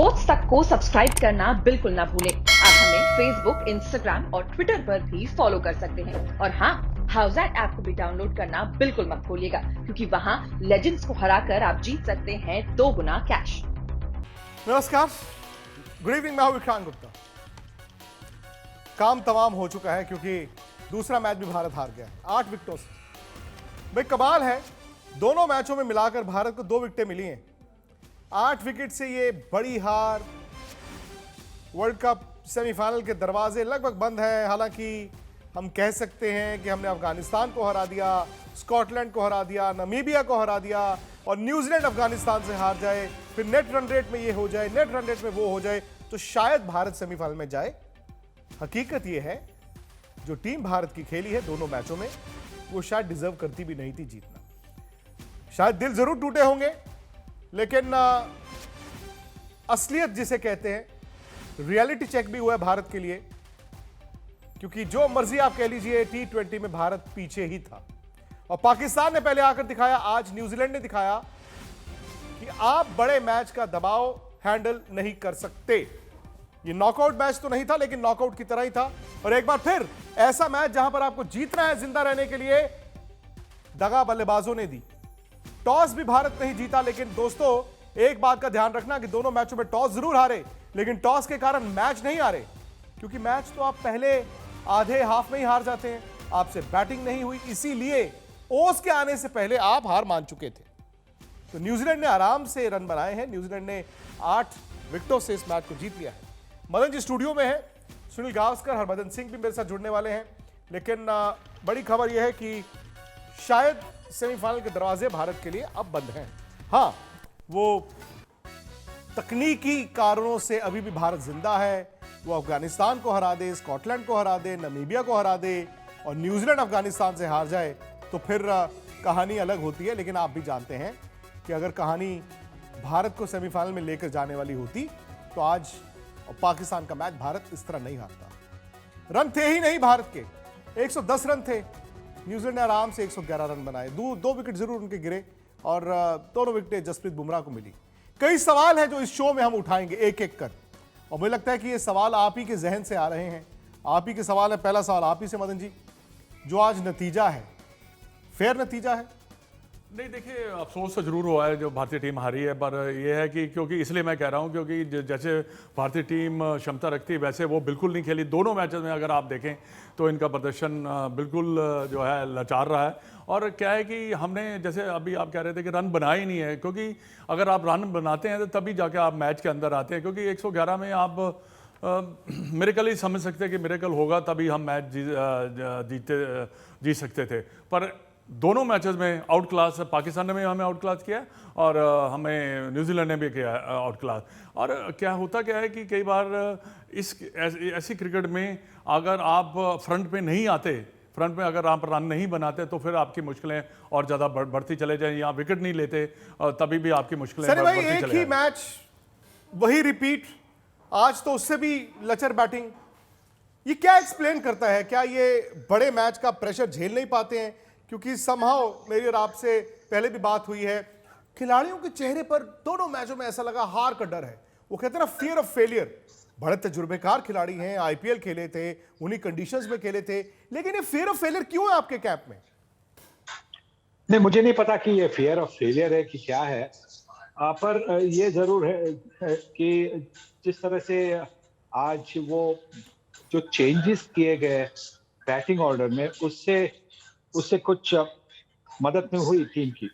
Sports तक को subscribe करना बिल्कुल ना भूलें। आप हमें फेसबुक, इंस्टाग्राम और ट्विटर पर भी फॉलो कर सकते हैं। और हाँ, हाउसएट ऐप को भी डाउनलोड करना बिल्कुल मत भूलिएगा, क्योंकि वहाँ लेजेंड्स को हराकर आप जीत सकते हैं 2 गुना कैश। नमस्कार, गुड इवनिंग। मैं हूं विक्रांत गुप्ता। काम तमाम हो चुका है क्योंकि दूसरा मैच भी भारत हार गया है 8 विकेटों से। भाई कमाल है, दोनों मैचों में मिलाकर भारत को 2 विकेटें मिली हैं। 8 विकेट से ये बड़ी हार। वर्ल्ड कप सेमीफाइनल के दरवाजे लगभग बंद हैं। हालांकि हम कह सकते हैं कि हमने अफगानिस्तान को हरा दिया, स्कॉटलैंड को हरा दिया, नामीबिया को हरा दिया और न्यूजीलैंड अफगानिस्तान से हार जाए, फिर नेट रन रेट में ये हो जाए, नेट रन रेट में वो हो जाए, तो शायद भारत सेमीफाइनल में जाए। हकीकत ये है, जो टीम भारत की खेली है दोनों मैचों में, वो शायद डिजर्व करती भी नहीं थी जीतना। शायद दिल जरूर टूटे होंगे, लेकिन असलियत जिसे कहते हैं, रियलिटी चेक भी हुआ है भारत के लिए। क्योंकि जो मर्जी आप कह लीजिए, T20 में भारत पीछे ही था और पाकिस्तान ने पहले आकर दिखाया, आज न्यूजीलैंड ने दिखाया कि आप बड़े मैच का दबाव हैंडल नहीं कर सकते। ये नॉकआउट मैच तो नहीं था, लेकिन नॉकआउट की तरह ही था। और एक बार फिर ऐसा मैच जहां पर आपको जीतना है जिंदा रहने के लिए, दगा बल्लेबाजों ने दी। टॉस भी भारत नहीं जीता, लेकिन दोस्तों एक बात का ध्यान रखना कि दोनों मैचों में टॉस जरूर हारे, लेकिन टॉस के कारण मैच नहीं हारे। क्योंकि मैच तो आप पहले आधे हाफ में ही हार जाते हैं। आपसे बैटिंग नहीं हुई, इसीलिए ओस के आने से पहले आप हार मान चुके थे। तो न्यूजीलैंड ने आराम से रन बनाए हैं। न्यूजीलैंड ने 8 विकेटों से इस मैच को जीत लिया है। मदन जी स्टूडियो में है, सुनील गावस्कर, हरभजन सिंह भी मेरे साथ जुड़ने वाले हैं। लेकिन बड़ी खबर यह है कि शायद सेमीफाइनल के दरवाजे भारत के लिए अब बंद हैं। हाँ, वो तकनीकी कारणों से अभी भी भारत जिंदा है। वो अफगानिस्तान को हरा दे, स्कॉटलैंड को हरा दे, नामीबिया को हरा दे और न्यूजीलैंड अफगानिस्तान से हार जाए, तो फिर कहानी अलग होती है। लेकिन आप भी जानते हैं कि अगर कहानी भारत को सेमीफाइनल में लेकर जाने वाली होती, तो आज पाकिस्तान का मैच भारत इस तरह नहीं हारता। रन थे ही नहीं भारत के, 110 रन थे। न्यूजीलैंड ने आराम से 111 रन बनाए। 2 विकेट जरूर उनके गिरे और दोनों विकेटें जसप्रीत बुमराह को मिली। कई सवाल हैं जो इस शो में हम उठाएंगे एक एक कर, और मुझे लगता है कि ये सवाल आप ही के जहन से आ रहे हैं। आप ही के सवाल है। पहला सवाल आप ही से मदन जी, जो आज नतीजा है, फेयर नतीजा है? नहीं, देखिए, अफसोस तो जरूर हुआ है जो भारतीय टीम हारी है, पर यह है कि क्योंकि इसलिए मैं कह रहा हूं क्योंकि जैसे भारतीय टीम क्षमता रखती है वैसे वो बिल्कुल नहीं खेली। दोनों मैचेस में अगर आप देखें तो इनका प्रदर्शन बिल्कुल जो है लाचार रहा है। और क्या है कि हमने, जैसे अभी आप कह रहे थे कि रन बनाए ही नहीं है, क्योंकि अगर आप रन बनाते हैं तो तभी जाके आप मैच के अंदर आते हैं। क्योंकि 111 में आप मिरेकल ही समझ सकते हैं कि मिरेकल होगा तभी हम मैच जीत सकते थे। पर दोनों मैचेस में आउट क्लास, पाकिस्तान ने भी हमें आउट क्लास किया और हमें न्यूजीलैंड ने भी किया आउट क्लास। और क्या है कि कई बार ऐसी क्रिकेट में अगर आप फ्रंट पे नहीं आते, फ्रंट में अगर आप रन नहीं बनाते, तो फिर आपकी मुश्किलें और ज़्यादा बढ़ती चले जाएं, या विकेट नहीं लेते तभी भी आपकी मुश्किलें बढ़ती चले एक ही मैच, वही रिपीट, आज तो उससे भी लचर बैटिंग। ये क्या एक्सप्लेन करता है? क्या ये बड़े मैच का प्रेशर झेल नहीं पाते हैं? क्योंकि समहाउ मेरी और आपसे पहले भी बात हुई है, खिलाड़ियों के चेहरे पर दोनों मैचों में ऐसा लगा हार का डर है। वो कहते हैं ना, फियर ऑफ फेलियर। बड़े तजुर्बेकार खिलाड़ी हैं, आईपीएल खेले थे, उन्हीं कंडीशंस में खेले थे, लेकिन ये फियर ऑफ फेलियर क्यों है आपके कैंप में? नहीं, मुझे नहीं पता कि ये फियर ऑफ फेलियर है कि क्या है। पर ये जरूर है कि जिस तरह से आज वो जो चेंजेस किए गए बैटिंग ऑर्डर में, उससे कुछ मदद नहीं हुई टीम की।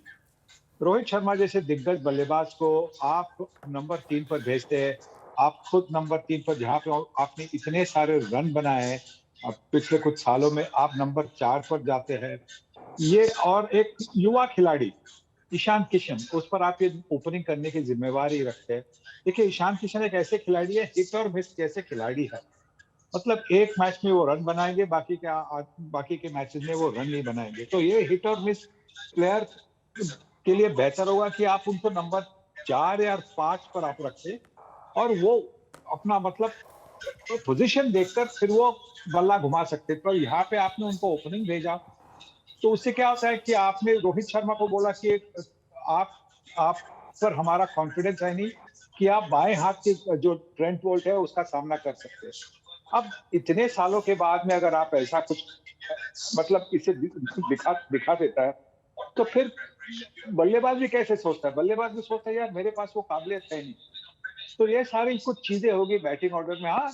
रोहित शर्मा जैसे दिग्गज बल्लेबाज को आप नंबर 3 पर भेजते हैं, आप खुद नंबर 3 पर, जहां पे आपने इतने सारे रन बनाए, अब पिछले कुछ सालों में आप नंबर 4 पर जाते हैं। ये, और एक युवा खिलाड़ी ईशान किशन, उस पर आप ये ओपनिंग करने की जिम्मेवारी रखते हैं। देखिए, ईशान किशन एक ऐसे खिलाड़ी है, हिट और मिस जैसे खिलाड़ी है। मतलब एक मैच में वो रन बनाएंगे, बाकी के मैचेस में वो रन नहीं बनाएंगे। तो ये हिट और मिस प्लेयर के लिए बेहतर होगा कि आप उनको नंबर 4 या 5 पर आप रखें, और वो अपना मतलब पोजीशन देखकर फिर वो बल्ला घुमा सकते। पर यहाँ पे आपने उनको ओपनिंग भेजा, तो उससे क्या होता है कि आपने रोहित शर्मा को बोला कि आप पर हमारा कॉन्फिडेंस है नहीं, कि आप बाएं हाथ के जो ट्रेंट बोल्ट है उसका सामना कर सकते हैं। अब इतने सालों के बाद में अगर आप ऐसा कुछ मतलब इसे दिखा दिखा देता है, तो फिर बल्लेबाज भी कैसे सोचता है? बल्लेबाज भी सोचता है यार मेरे पास वो काबिलियत है नहीं। तो ये सारी कुछ चीजें होगी बैटिंग ऑर्डर में। हाँ,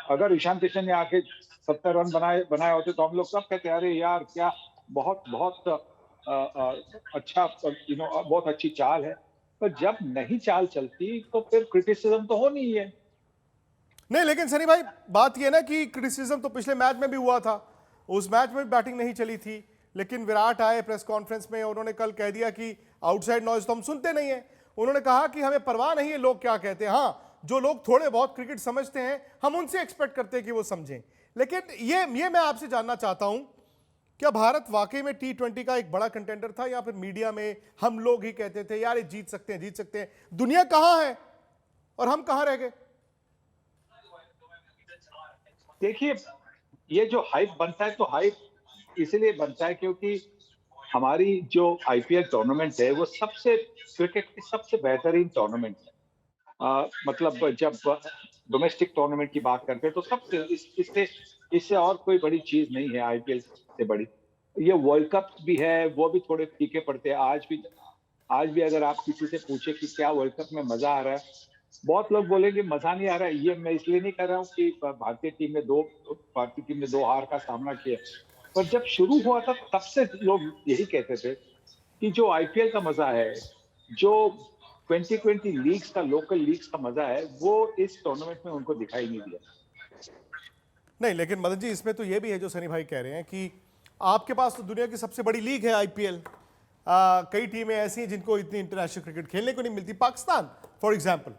अगर ईशान किशन ने आके 70 रन बनाए होते तो हम लोग सब कहते अरे यार क्या बहुत बहुत अच्छा बहुत अच्छी चाल है। पर जब नहीं चाल चलती तो फिर क्रिटिसिज्म तो होनी ही है। नहीं, लेकिन सनी भाई बात यह ना कि क्रिटिसिज्म तो पिछले मैच में भी हुआ था, उस मैच में भी बैटिंग नहीं चली थी, लेकिन विराट आए प्रेस कॉन्फ्रेंस में, उन्होंने कल कह दिया कि आउटसाइड नॉइज तो हम सुनते नहीं है। उन्होंने कहा कि हमें परवाह नहीं है लोग क्या कहते हैं, हाँ जो लोग थोड़े बहुत क्रिकेट समझते हैं हम उनसे एक्सपेक्ट करते हैं कि वो समझें। लेकिन ये मैं आपसे जानना चाहता हूं, क्या भारत वाकई में T20 का एक बड़ा कंटेंडर था, या फिर मीडिया में हम लोग ही कहते थे यार ये जीत सकते हैं, दुनिया कहां है और हम कहां रह गए? देखिए, ये जो हाइप बनता है तो हाइप इसलिए बनता है क्योंकि हमारी जो आईपीएल टूर्नामेंट है वो क्रिकेट की सबसे बेहतरीन टूर्नामेंट है। मतलब जब डोमेस्टिक टूर्नामेंट की बात करते हैं तो सबसे इससे और कोई बड़ी चीज नहीं है आईपीएल से बड़ी। ये वर्ल्ड कप भी है, वो भी थोड़े फीके पड़ते हैं। आज भी अगर आप किसी से पूछे कि क्या वर्ल्ड कप में मजा आ रहा है, बहुत लोग बोलेंगे मजा नहीं आ रहा है। ये मैं इसलिए नहीं कर रहा हूँ कि भारतीय टीम ने 2 हार का सामना किया, पर जब शुरू हुआ था तब से लोग यही कहते थे कि जो आईपीएल का मजा है, जो 2020 लीग्स का, लोकल लीग्स का मजा है, वो इस टूर्नामेंट में उनको दिखाई नहीं दिया। नहीं, लेकिन मदन जी इसमें तो ये भी है जो सनी भाई कह रहे हैं कि आपके पास तो दुनिया की सबसे बड़ी लीग है आईपीएल। कई टीमें ऐसी हैं जिनको इतनी इंटरनेशनल क्रिकेट खेलने को नहीं मिलती। पाकिस्तान फॉर एग्जांपल,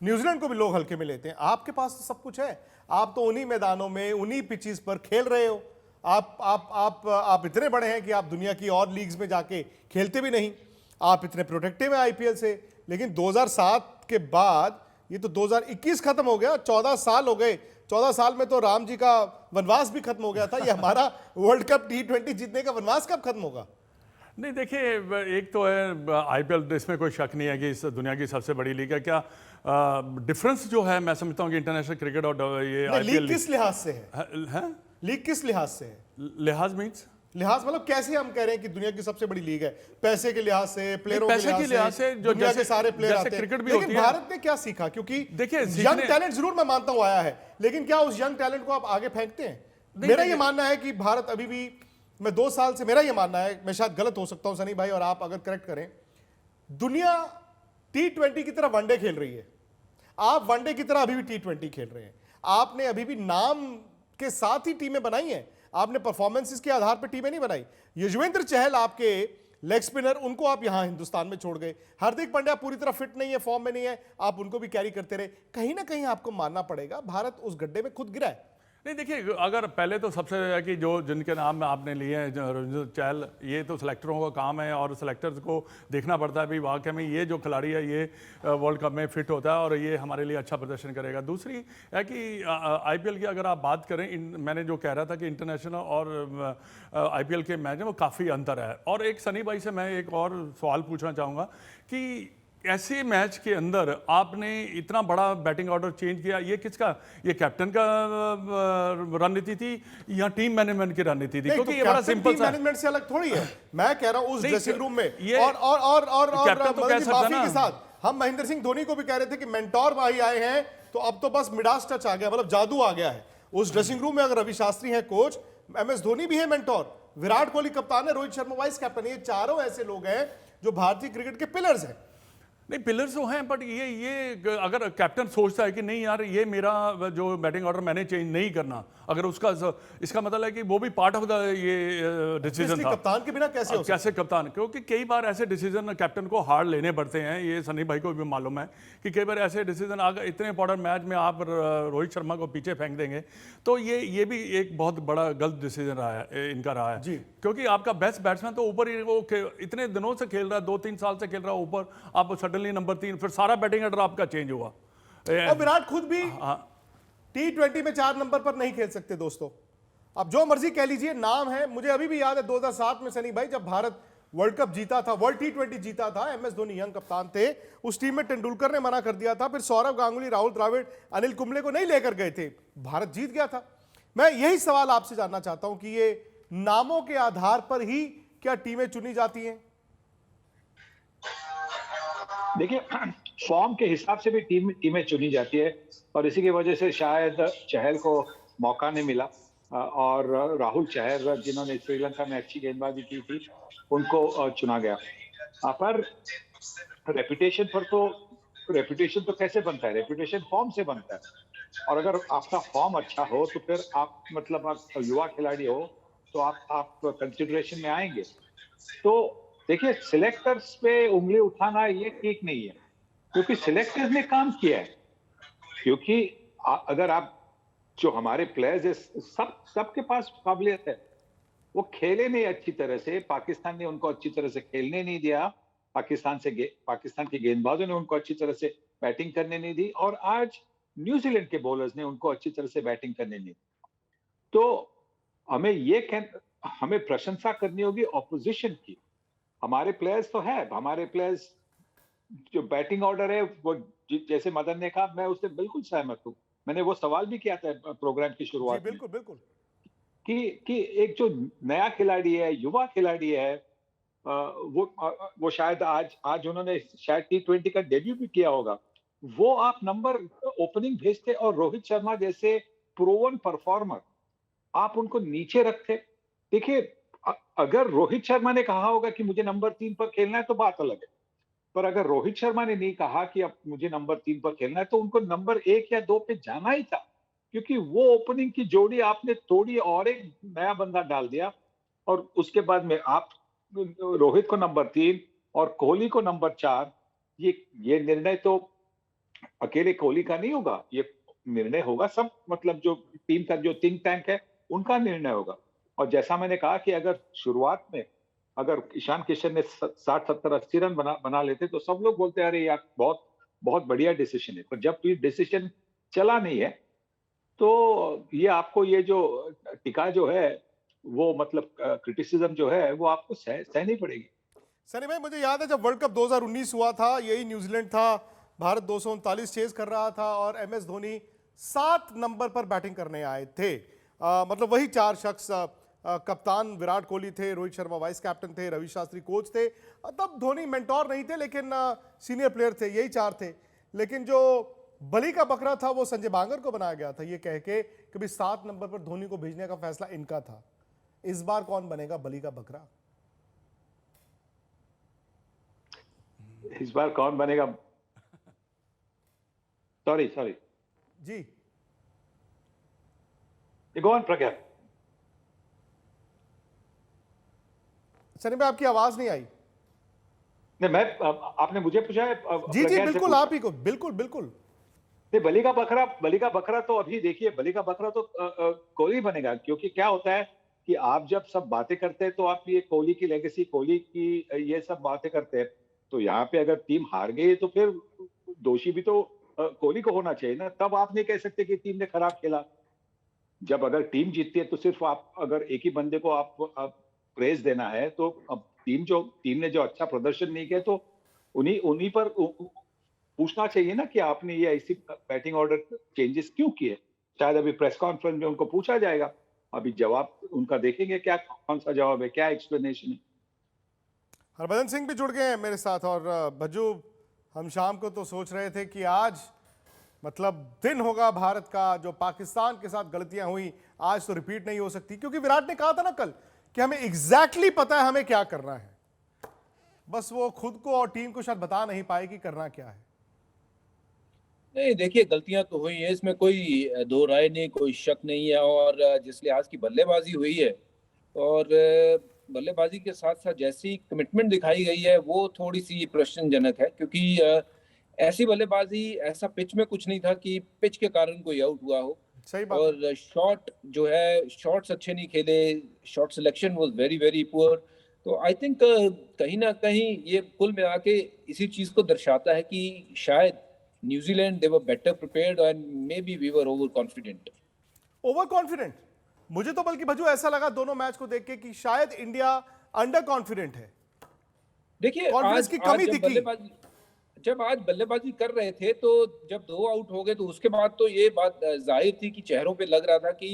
न्यूजीलैंड को भी लोग हल्के में लेते हैं। आपके पास तो सब कुछ है, आप तो उन्हीं मैदानों में उन्हीं पिचेस पर खेल रहे हो। आप इतने बड़े हैं कि आप दुनिया की और लीग्स में जाके खेलते भी नहीं। आप इतने प्रोटेक्टिव हैं आईपीएल से। लेकिन 2007 के बाद ये तो 2021 खत्म हो गया, 14 साल हो गए। 14 साल में तो राम जी का वनवास भी खत्म हो गया था। ये हमारा वर्ल्ड कप T20 जीतने का वनवास कब खत्म होगा? नहीं, देखिए, एक तो है आईपीएल, इसमें कोई शक नहीं है कि इस दुनिया की सबसे बड़ी लीग है। क्या डिफरेंस जो है मैं समझता हूँ कि इंटरनेशनल क्रिकेट और ये आईपीएल लीग किस लिहाज से है? लीग किस लिहाज से है? लिहाज मीन्स लिहाज मतलब कैसे हम कह रहे हैं कि दुनिया की सबसे बड़ी लीग है? पैसे के लिहाज से, प्लेयरों के लिहाज से, जो दुनिया के सारे प्लेयर आते हैं। क्रिकेट भी लेकिन भारत ने क्या सीखा? क्योंकि देखिए, यंग टैलेंट जरूर मैं मानता हूं आया है, लेकिन क्या उस यंग टैलेंट को आप आगे फेंकते हैं? मेरा ये मानना है कि भारत अभी भी, मैं 2 साल से, मेरा ये मानना है, मैं शायद गलत हो सकता हूं सनी भाई और आप अगर करेक्ट करें, दुनिया T20 की तरह वनडे खेल रही है। आप वनडे की तरह अभी भी T20 खेल रहे हैं। आपने अभी भी नाम के साथ ही टीमें बनाई हैं, आपने परफॉर्मेंसेस के आधार पर टीमें नहीं बनाई। युजवेंद्र चहल आपके लेग स्पिनर, उनको आप यहां हिंदुस्तान में छोड़ गए। हार्दिक पांड्या पूरी तरह फिट नहीं है, फॉर्म में नहीं है, आप उनको भी कैरी करते रहे। कहीं ना कहीं आपको मानना पड़ेगा भारत उस गड्ढे में खुद गिरा है। नहीं, देखिए, अगर पहले तो सबसे है कि जिनके नाम आपने लिए हैं, रविंद्र चहल, ये तो सिलेक्टरों का काम है और सिलेक्टर्स को देखना पड़ता है भाई वाकई में ये जो खिलाड़ी है ये वर्ल्ड कप में फिट होता है और ये हमारे लिए अच्छा प्रदर्शन करेगा। दूसरी है कि आईपीएल की अगर आप बात करें, मैंने जो कह रहा था कि इंटरनेशनल और आईपीएल के मैच में वो काफ़ी अंतर है। और एक सनी भाई से मैं एक और सवाल पूछना चाहूँगा कि ऐसे मैच के अंदर आपने इतना बड़ा बैटिंग ऑर्डर चेंज किया, ये किसका? ये कैप्टन का रणनीति थी या टीम मैनेजमेंट की रणनीति थी? क्योंकि ये बड़ा सिंपल सा मैनेजमेंट से अलग थोड़ी है। मैं कह रहा हूं उस ड्रेसिंग रूम में और कैप्टन तो कह सकता ना। के साथ हम महेंद्र सिंह धोनी को भी कह रहे थे कि मेंटोर भाई आए हैं तो अब तो बस मिडास टच आ गया, मतलब जादू आ गया है उस ड्रेसिंग रूम में। अगर रवि शास्त्री है कोच, MS धोनी भी है मेंटोर, विराट कोहली कप्तान है, रोहित शर्मा वाइस कैप्टन। ये चारों ऐसे लोग हैं जो भारतीय क्रिकेट के पिलर्स हैं। नहीं, पिलर्स तो हैं, बट ये अगर कैप्टन सोचता है कि नहीं यार ये मेरा जो बैटिंग ऑर्डर मैंने चेंज नहीं करना, अगर उसका इसका मतलब है कि वो भी पार्ट ऑफ द ये डिसीजन था। कप्तान के बिना कैसे कप्तान? क्योंकि कई बार ऐसे डिसीजन कैप्टन को हार्ड लेने पड़ते हैं। ये सनी भाई को भी मालूम है कि कई बार ऐसे डिसीजन अगर इतने इंपॉर्टेंट मैच में आप रोहित शर्मा को पीछे फेंक देंगे तो ये भी एक बहुत बड़ा गलत डिसीजन इनका रहा है। क्योंकि आपका बेस्ट बैट्समैन तो ऊपर ही, वो इतने दिनों से खेल रहा है, 2-3 साल से खेल रहा है ऊपर, आप सडनली नंबर 3, फिर सारा बैटिंग ऑर्डर आपका चेंज हुआ। और विराट खुद भी T20 में 4 नंबर पर नहीं खेल सकते दोस्तों। अब जो मर्जी कह लीजिए, नाम है। मुझे अभी भी याद है 2007 में सनी भाई जब भारत वर्ल्ड कप जीता था, वर्ल्ड T20 जीता था, MS धोनी यंग कप्तान थे, उस टीम में तेंदुलकर ने मना कर दिया था, फिर सौरव गांगुली, राहुल द्रविड़, अनिल कुंबले को नहीं लेकर गए थे, भारत जीत गया था। मैं यही सवाल आपसे जानना चाहता हूं कि ये नामों के आधार पर ही क्या टीमें चुनी जाती हैं? देखिए, फॉर्म के हिसाब से भी टीमें चुनी जाती है और इसी की वजह से शायद चहल को मौका नहीं मिला और राहुल चहर जिन्होंने श्रीलंका में अच्छी गेंदबाजी की थी उनको चुना गया। पर रेपुटेशन तो कैसे बनता है? रेपुटेशन फॉर्म से बनता है और अगर आपका फॉर्म अच्छा हो तो फिर आप मतलब आप युवा खिलाड़ी हो तो आप कंसिडरेशन में आएंगे। तो देखिए, सिलेक्टर्स पे उंगली उठाना ये ठीक नहीं है क्योंकि सिलेक्टर्स ने काम किया है। क्योंकि अगर आप जो हमारे प्लेयर्स है सबके पास काबिलियत है, वो खेले नहीं अच्छी तरह से, पाकिस्तान ने उनको अच्छी तरह से खेलने नहीं दिया, पाकिस्तान के गेंदबाजों ने उनको अच्छी तरह से बैटिंग करने नहीं दी और आज न्यूजीलैंड के बॉलर्स ने उनको अच्छी तरह से बैटिंग करने नहीं दी। तो हमें प्रशंसा करनी होगी ऑपोजिशन की। हमारे प्लेयर्स तो है, हमारे प्लेयर्स जो बैटिंग ऑर्डर है वो जैसे मदन ने कहा, मैं उससे बिल्कुल सहमत हूं। मैंने वो सवाल भी किया था प्रोग्राम की शुरुआत में। बिल्कुल बिल्कुल कि एक जो नया खिलाड़ी है, युवा खिलाड़ी है, वो शायद आज उन्होंने शायद T20 का डेब्यू भी किया होगा, वो आप नंबर ओपनिंग भेजते और रोहित शर्मा जैसे प्रूवन परफॉर्मर आप उनको नीचे रखते। देखिए, अगर रोहित शर्मा ने कहा होगा कि मुझे नंबर 3 पर खेलना है तो बात अलग है, पर अगर रोहित शर्मा ने नहीं कहा कि अब मुझे नंबर 3 पर खेलना है तो उनको नंबर 1 या 2 पे जाना ही था क्योंकि वो ओपनिंग की जोड़ी आपने तोड़ी और एक नया बंदा डाल दिया और उसके बाद में आप रोहित को नंबर 3 और कोहली को नंबर 4। ये निर्णय तो अकेले कोहली का नहीं होगा, ये निर्णय होगा सब मतलब जो टीम का जो थिंक टैंक है उनका निर्णय होगा। और जैसा मैंने कहा कि अगर शुरुआत में अगर ईशान किशन ने 60 70 80 रन बना लेते तो सब लोग बोलते अरे यार बहुत बहुत बढ़िया डिसीजन है, पर जब ये डिसीजन चला नहीं है तो ये आपको ये जो टिका जो है वो मतलब क्रिटिसिज्म जो है वो आपको सहनी पड़ेगी। सनी भाई, मुझे याद है जब वर्ल्ड कप 2019 हुआ था, यही न्यूजीलैंड था, भारत 239 चेज कर रहा था और MS धोनी 7 नंबर पर बैटिंग करने आए थे। मतलब वही 4 शख्स, कप्तान विराट कोहली थे, रोहित शर्मा वाइस कैप्टन थे, रवि शास्त्री कोच थे, तब धोनी मेंटोर नहीं थे लेकिन सीनियर प्लेयर थे, यही 4 थे। लेकिन जो बलि का बकरा था वो संजय बांगर को बनाया गया था ये कह के कभी 7 नंबर पर धोनी को भेजने का फैसला इनका था। इस बार कौन बनेगा बलि का बकरा? इस बार कौन बनेगा? सॉरी जी, गो ऑन प्रज्ञा। सनी भाई, आपकी आवाज नहीं आई। नहीं, मैं आपने मुझे पूछा है। जी जी बिल्कुल, आप ही को, बिल्कुल बिल्कुल। नहीं, बलि का बकरा तो अभी देखिए, बलि का बकरा तो कोहली बनेगा क्योंकि क्या होता है कि आप जब सब बातें करते हैं तो आप ये कोहली की लेगेसी, कोहली की ये सब बातें करते हैं, तो यहाँ पे अगर टीम हार गई तो फिर दोषी भी तो कोहली को होना चाहिए ना। तब आप नहीं कह सकते कि टीम ने खराब खेला। जब अगर टीम जीतती है तो सिर्फ आप अगर एक ही बंदे को आप प्रेज देना है तो अब टीम ने जो अच्छा प्रदर्शन नहीं किया तो उन्हीं पर पूछना चाहिए ना कि आपने ये ऐसी बैटिंग ऑर्डर चेंजेस क्यों किए। शायद अभी प्रेस कॉन्फ्रेंस में उनको पूछा जाएगा, अभी जवाब उनका देखेंगे क्या कौन सा जवाब है, क्या एक्सप्लेनेशन है। हरभजन सिंह भी जुड़ गए हैं मेरे साथ। और भज्जू, हम शाम को तो सोच रहे थे कि आज मतलब दिन होगा भारत का, जो पाकिस्तान के साथ गलतियां हुई आज तो रिपीट नहीं हो सकती, क्योंकि विराट ने कहा था ना कल कि हमें एग्जैक्टली पता है हमें क्या करना है, बस वो खुद को और टीम को शायद बता नहीं पाए कि करना क्या है। नहीं, देखिए, गलतियां तो हुई हैं, इसमें कोई दो राय नहीं, कोई शक नहीं है। और जिस लिहाज की बल्लेबाजी हुई है और बल्लेबाजी के साथ साथ जैसी कमिटमेंट दिखाई गई है वो थोड़ी सी प्रश्नजनक है, क्योंकि ऐसी बल्लेबाजी, ऐसा पिच में कुछ नहीं था कि पिच के कारण कोई आउट हुआ हो। सही बात। और शॉट जो है, शॉट्स अच्छे नहीं खेले, shot selection was very very poor. तो आई थिंक कहीं ना कहीं ये कुल मिला के इसी चीज को दर्शाता है कि शायद New Zealand, they were better prepared and maybe we were overconfident. Overconfident? मुझे तो बल्कि भज्जू ऐसा लगा दोनों मैच को देख के कि शायद इंडिया अंडर कॉन्फिडेंट है। देखिए कॉन्फिडेंस की कमी दिखी। जब आज बल्लेबाजी कर रहे थे तो जब 2 आउट हो गए तो उसके बाद तो ये बात ज़ाहिर थी कि चेहरों पे लग रहा था कि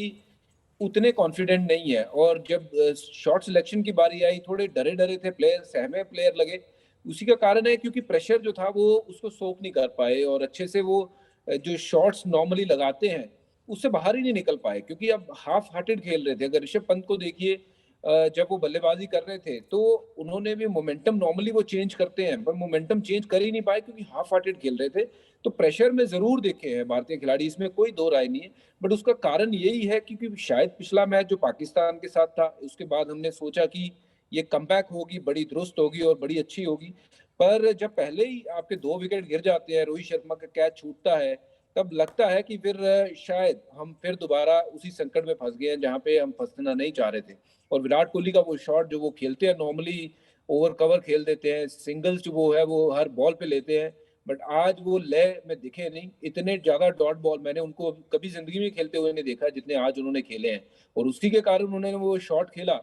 उतने कॉन्फिडेंट नहीं है। और जब शॉट सिलेक्शन की बारी आई, थोड़े डरे-डरे थे प्लेयर, सहमे प्लेयर लगे। उसी का कारण है क्योंकि प्रेशर जो था वो उसको सोक नहीं कर पाए और अच्छे से वो जो शॉट्स नॉर्मली लगाते हैं, उससे बाहर ही नहीं निकल पाए क्योंकि अब हाफ हार्टेड खेल रहे थे। अगर ऋषभ पंत को देखिए, जब वो बल्लेबाजी कर रहे थे तो उन्होंने भी मोमेंटम, नॉर्मली वो चेंज करते हैं पर मोमेंटम चेंज कर ही नहीं पाए क्योंकि हाफ हार्टेड खेल रहे थे। तो प्रेशर में ज़रूर देखे हैं भारतीय खिलाड़ी, इसमें कोई दो राय नहीं है। बट उसका कारण यही है क्योंकि शायद पिछला मैच जो पाकिस्तान के साथ था, उसके बाद हमने सोचा कि ये कमबैक होगी, बड़ी दुरुस्त होगी और बड़ी अच्छी होगी। पर जब पहले ही आपके 2 विकेट गिर जाते हैं, रोहित शर्मा का कैच छूटता है, तब लगता है कि फिर शायद हम फिर दोबारा उसी संकट में फँस गए हैं जहाँ पे हम फँसना नहीं चाह रहे थे। और विराट कोहली का वो शॉट जो वो खेलते हैं, नॉर्मली ओवर कवर खेल देते हैं, सिंगल्स जो वो है वो हर बॉल पे लेते हैं। बट आज वो लय में दिखे नहीं, इतने ज्यादा डॉट बॉल मैंने उनको कभी जिंदगी में खेलते हुए नहीं देखा जितने आज उन्होंने खेले हैं। और उसी के कारण उन्होंने वो शॉट खेला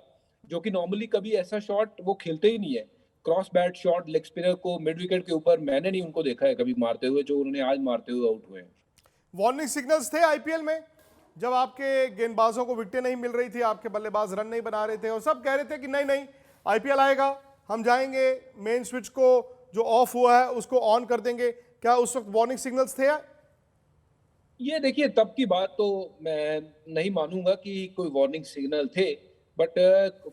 जो कि नॉर्मली कभी ऐसा शॉट वो खेलते ही नहीं है। Cross bat shot leg spinner को मिड विकेट के ऊपर मैंने नहीं उनको देखा है कभी मारते हुए, जो उन्होंने आज मारते हुए आउट हुए हैं। वार्निंग सिग्नल्स थे आईपीएल में, जब आपके गेंदबाजों को विकेटें नहीं मिल रही थी, आपके बल्लेबाज रन नहीं बना रहे थे और सब कह रहे थे कि नहीं नहीं आईपीएल आएगा, हम जाएंगे, मेन स्विच को जो ऑफ हुआ है उसको ऑन कर देंगे। क्या उस वक्त वार्निंग सिग्नल्स थे? ये देखिए, तब की बात तो मैं नहीं मानूंगा कि कोई वार्निंग सिग्नल थे। बट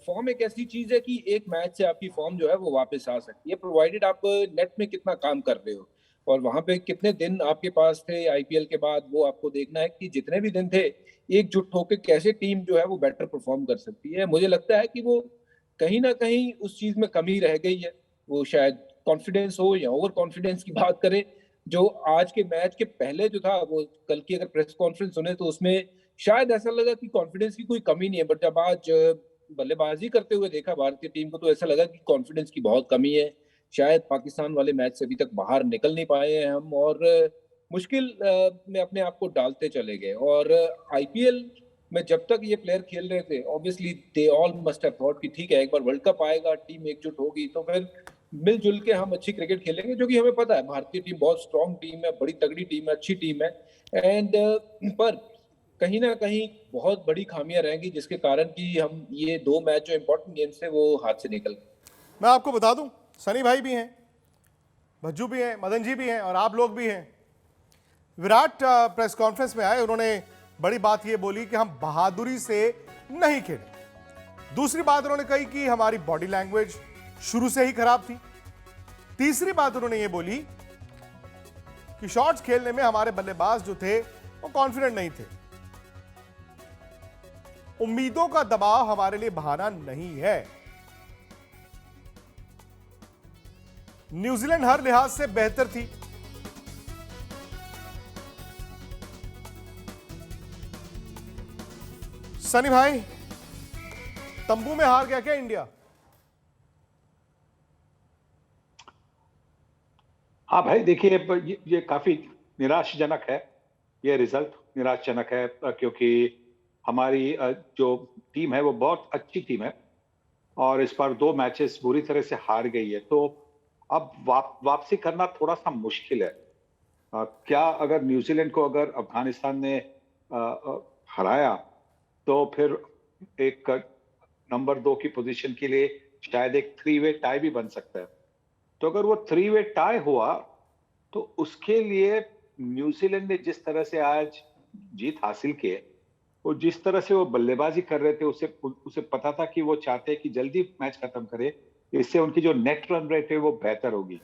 फॉर्म एक ऐसी चीज है कि एक मैच से आपकी फॉर्म जो है वो वापस आ सकती है, प्रोवाइडेड आप नेट में कितना काम कर रहे हो और वहां पे कितने दिन आपके पास थे आईपीएल के बाद। वो आपको देखना है कि जितने भी दिन थे, एकजुट होकर कैसे टीम जो है वो बेटर परफॉर्म कर सकती है। मुझे लगता है कि वो कहीं ना कहीं उस चीज में कमी रह गई है। वो शायद कॉन्फिडेंस हो या ओवर कॉन्फिडेंस की बात करें, जो आज के मैच के पहले जो था, वो कल की अगर प्रेस कॉन्फ्रेंस सुने तो उसमें शायद ऐसा लगा कि कॉन्फिडेंस की कोई कमी नहीं है। बट जब आज बल्लेबाजी करते हुए देखा भारतीय टीम को तो ऐसा लगा कि कॉन्फिडेंस की बहुत कमी है। शायद पाकिस्तान वाले मैच से अभी तक बाहर निकल नहीं पाए हैं हम और मुश्किल में अपने आप को डालते चले गए। और आईपीएल में जब तक ये प्लेयर खेल रहे थे, obviously they all must have thought कि ठीक है, एक बार वर्ल्ड कप आएगा, टीम एकजुट होगी तो फिर मिलजुल के हम अच्छी क्रिकेट खेलेंगे। जो कि हमें पता है भारतीय टीम बहुत स्ट्रांग टीम है, बड़ी तगड़ी टीम है, अच्छी टीम है। एंड पर कहीं ना कहीं बहुत बड़ी खामियां रहेंगी जिसके कारण कि हम ये 2 मैच जो इंपॉर्टेंट गेम्स थे वो हाथ से निकल गए। मैं आपको बता दूं, सनी भाई भी हैं, भज्जू भी हैं, मदन जी भी हैं और आप लोग भी हैं। विराट प्रेस कॉन्फ्रेंस में आए, उन्होंने बड़ी बात ये बोली कि हम बहादुरी से नहीं खेले। दूसरी बात उन्होंने कही कि हमारी बॉडी लैंग्वेज शुरू से ही खराब थी। तीसरी बात उन्होंने ये बोली कि शॉट्स खेलने में हमारे बल्लेबाज जो थे वो कॉन्फिडेंट नहीं थे। उम्मीदों का दबाव हमारे लिए बहाना नहीं है। न्यूजीलैंड हर लिहाज से बेहतर थी। सनी भाई, तंबू में हार गया क्या इंडिया? हाँ भाई, देखिए ये काफी निराशाजनक है। ये रिजल्ट निराशाजनक है क्योंकि हमारी जो टीम है वो बहुत अच्छी टीम है और इस बार 2 मैचेस बुरी तरह से हार गई है। तो अब वापसी करना थोड़ा सा मुश्किल है। क्या अगर न्यूजीलैंड को अगर अफगानिस्तान ने हराया तो फिर एक नंबर 2 की पोजीशन के लिए शायद एक 3-वे टाई भी बन सकता है। तो अगर वो 3-वे टाई हुआ तो उसके लिए न्यूजीलैंड ने जिस तरह से आज जीत हासिल की है, वो जिस तरह से वो बल्लेबाजी कर रहे थे, उसे पता था कि वो चाहते हैं कि जल्दी मैच खत्म करे, इससे उनकी जो नेट रन रेट है वो बेहतर होगी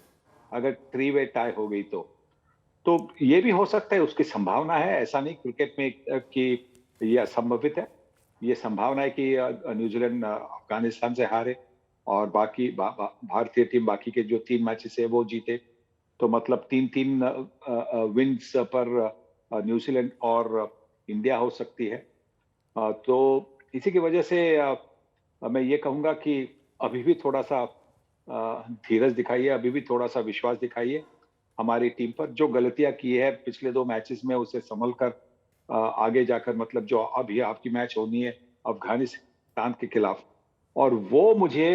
अगर 3-वे टाई हो गई तो ये भी हो सकता है, उसकी संभावना है। ऐसा नहीं क्रिकेट में कि ये असंभवित है। ये संभावना है कि न्यूजीलैंड अफगानिस्तान से हारे और बाकी भारतीय टीम बाकी के जो 3 मैचेस है वो जीते, तो मतलब 3-3 विन्स पर न्यूजीलैंड और इंडिया हो सकती है। तो इसी की वजह से मैं ये कहूंगा कि अभी भी थोड़ा सा धीरज दिखाइए, अभी भी थोड़ा सा विश्वास दिखाइए हमारी टीम पर। जो गलतियां की है पिछले 2 मैचेस में उसे संभल कर आगे जाकर, मतलब जो अभी आपकी मैच होनी है अफगानिस्तान के खिलाफ, और वो मुझे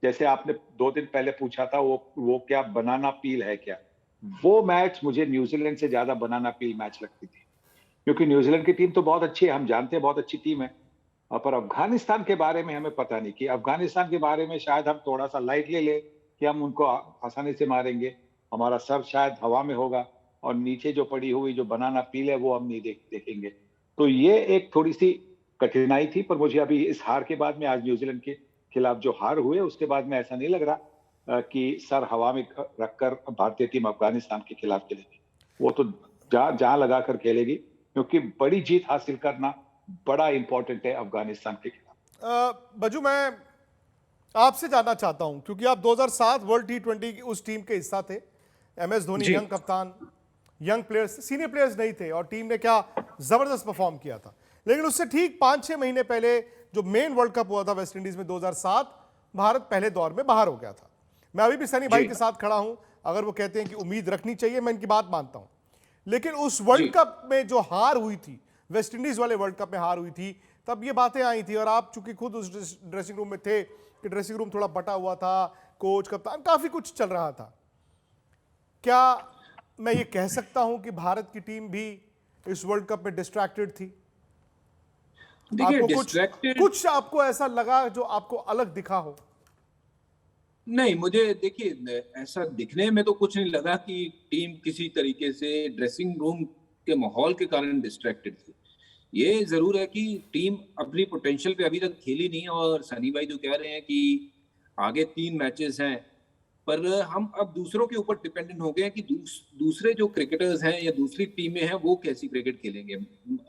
जैसे आपने 2 दिन पहले पूछा था, वो क्या बनाना पील है क्या? वो मैच मुझे न्यूजीलैंड से ज्यादा बनाना पील मैच लगती थी, क्योंकि न्यूजीलैंड की टीम तो बहुत अच्छी है, हम जानते हैं बहुत अच्छी टीम है। पर अफगानिस्तान के बारे में हमें पता नहीं, कि अफगानिस्तान के बारे में शायद हम थोड़ा सा लाइट ले लें कि हम उनको आसानी से मारेंगे, हमारा सर शायद हवा में होगा और नीचे जो पड़ी हुई जो बनाना पील है वो हम नहीं देखेंगे। तो ये एक थोड़ी सी कठिनाई थी, पर मुझे अभी इस हार के बाद में, आज न्यूजीलैंड के खिलाफ जो हार हुए उसके बाद में ऐसा नहीं लग रहा कि सर हवा में रखकर भारतीय टीम अफगानिस्तान के खिलाफ खेलेगी। वो तो जहां लगा कर खेलेगी, क्योंकि बड़ी जीत हासिल करना बड़ा इंपॉर्टेंट है अफगानिस्तान के खिलाफ। बजू, मैं आपसे जानना चाहता हूं, क्योंकि आप 2007 वर्ल्ड T20 की उस टीम के हिस्सा थे। MS धोनी यंग कप्तान, यंग प्लेयर्स, सीनियर प्लेयर्स नहीं थे, और टीम ने क्या जबरदस्त परफॉर्म किया था। लेकिन उससे ठीक 5-6 महीने पहले जो मेन वर्ल्ड कप हुआ था वेस्ट इंडीज में 2007, भारत पहले दौर में बाहर हो गया था। मैं अभी भी सनी भाई के साथ खड़ा हूं, अगर वो कहते हैं कि उम्मीद रखनी चाहिए, मैं इनकी बात मानता हूं। लेकिन उस वर्ल्ड कप में जो हार हुई थी, वेस्ट इंडीज वाले वर्ल्ड कप में हार हुई थी, तब ये बातें आई थी, और आप चूंकि खुद उस ड्रेसिंग रूम में थे कि ड्रेसिंग रूम थोड़ा बटा हुआ था, कोच कप्तान काफी कुछ चल रहा था। क्या मैं ये कह सकता हूं कि भारत की टीम भी इस वर्ल्ड कप में डिस्ट्रैक्टेड थी? देखिए, कुछ आपको ऐसा लगा जो आपको अलग दिखा हो? नहीं, मुझे देखिए ऐसा दिखने में तो कुछ नहीं लगा कि टीम किसी तरीके से ड्रेसिंग रूम के माहौल के कारण डिस्ट्रैक्टेड थी। ये जरूर है कि टीम अपनी पोटेंशियल पे अभी तक खेली नहीं है, और सनी भाई जो कह रहे हैं कि आगे 3 मैचेस हैं, पर हम अब दूसरों के ऊपर डिपेंडेंट हो गए हैं कि दूसरे जो क्रिकेटर्स हैं या दूसरी टीमें हैं वो कैसी क्रिकेट खेलेंगे।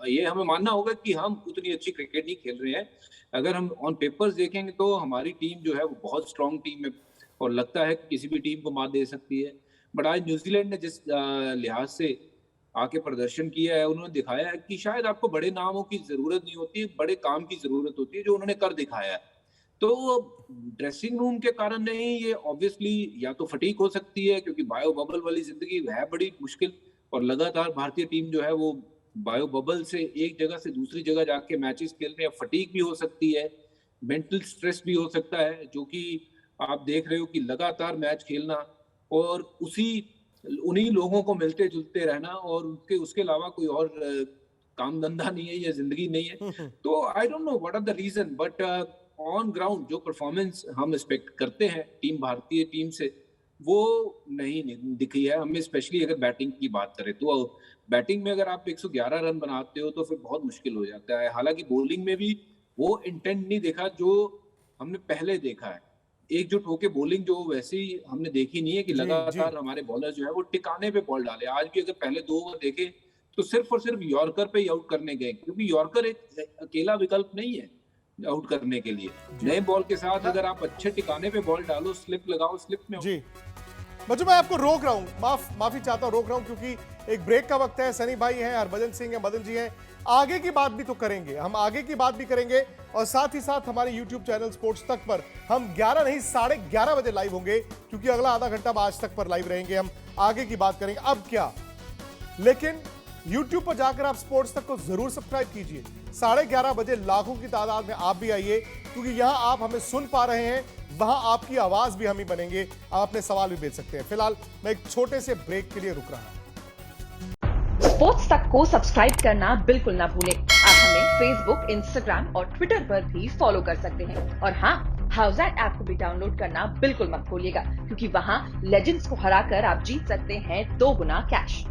ये हमें मानना होगा कि हम उतनी अच्छी क्रिकेट नहीं खेल रहे हैं। अगर हम ऑन पेपर्स देखेंगे तो हमारी टीम जो है वो बहुत स्ट्रांग टीम है, और लगता है कि किसी भी टीम को मात दे सकती है। बट आज न्यूजीलैंड ने जिस लिहाज से आके प्रदर्शन किया है, उन्होंने दिखाया है कि शायद आपको बड़े नामों की जरूरत नहीं होती, बड़े काम की जरूरत होती है, जो उन्होंने कर दिखाया है। तो ड्रेसिंग रूम के कारण नहीं, ये ऑब्वियसली या तो फटीक हो सकती है, क्योंकि बायो बबल वाली जिंदगी है बड़ी मुश्किल, और लगातार भारतीय टीम जो है वो बायो बबल से एक जगह से दूसरी जगह जाके मैचेस खेल रहे हैं। फटीक भी हो सकती है, मेंटल स्ट्रेस भी हो सकता है, जो कि आप देख रहे हो कि लगातार मैच खेलना और उन्हीं लोगों को मिलते जुलते रहना, और उसके अलावा कोई और काम धंधा नहीं है या जिंदगी नहीं है। तो I don't know what are the reason, but on ground जो परफॉर्मेंस हम एक्सपेक्ट करते हैं भारतीय टीम से, वो नहीं दिखी है हमें। स्पेशली अगर बैटिंग की बात करें तो बैटिंग में अगर आप 111 रन बनाते हो तो फिर बहुत मुश्किल हो जाता है। हालांकि बॉलिंग में भी वो इंटेंट नहीं देखा जो हमने पहले देखा है। एकजुट होकर बॉलिंग जो वैसी हमने देखी नहीं है कि लगातार हमारे बॉलर जो है वो टिकाने पे बॉल डाले। आज भी अगर पहले 2 ओवर देखे तो सिर्फ और सिर्फ यॉर्कर पे ही आउट करने गए, क्योंकि यॉर्कर एक अकेला विकल्प नहीं है आउट करने के लिए। नए बॉल के साथ अगर आप अच्छे टिकाने पे बॉल डालो, स्लिप लगाओ, स्लिप में जी। बच्चों, मैं आपको रोक रहा हूं, माफी चाहता हूं, रोक रहा हूं, क्योंकि एक ब्रेक का वक्त है। सनी भाई हैं, हरभजन सिंह हैं, मदन जी हैं, आगे की बात भी तो करेंगे, हम आगे की बात भी करेंगे, और साथ ही साथ हमारे YouTube चैनल स्पोर्ट्स तक पर हम 11 नहीं 11:30 बजे लाइव होंगे, क्योंकि अगला आधा घंटा आज तक पर लाइव रहेंगे। हम आगे की बात करेंगे। अब क्या, लेकिन YouTube पर जाकर आप स्पोर्ट्स तक को जरूर सब्सक्राइब कीजिए। 11:30 बजे लाखों की तादाद में आप भी आइए, क्योंकि यहां आप हमें सुन पा रहे हैं, वहां आपकी आवाज भी हम ही बनेंगे। आप अपने सवाल भी भेज सकते हैं। फिलहाल मैं एक छोटे से ब्रेक के लिए रुक रहा हूं। स्पोर्ट्स तक को सब्सक्राइब करना बिल्कुल ना भूलें। आप हमें फेसबुक, इंस्टाग्राम और ट्विटर पर भी फॉलो कर सकते हैं। और हाँ, हाउसएट ऐप को भी डाउनलोड करना बिल्कुल मत भूलिएगा, क्योंकि वहां लेजेंड्स को हराकर आप जीत सकते हैं 2 गुना कैश।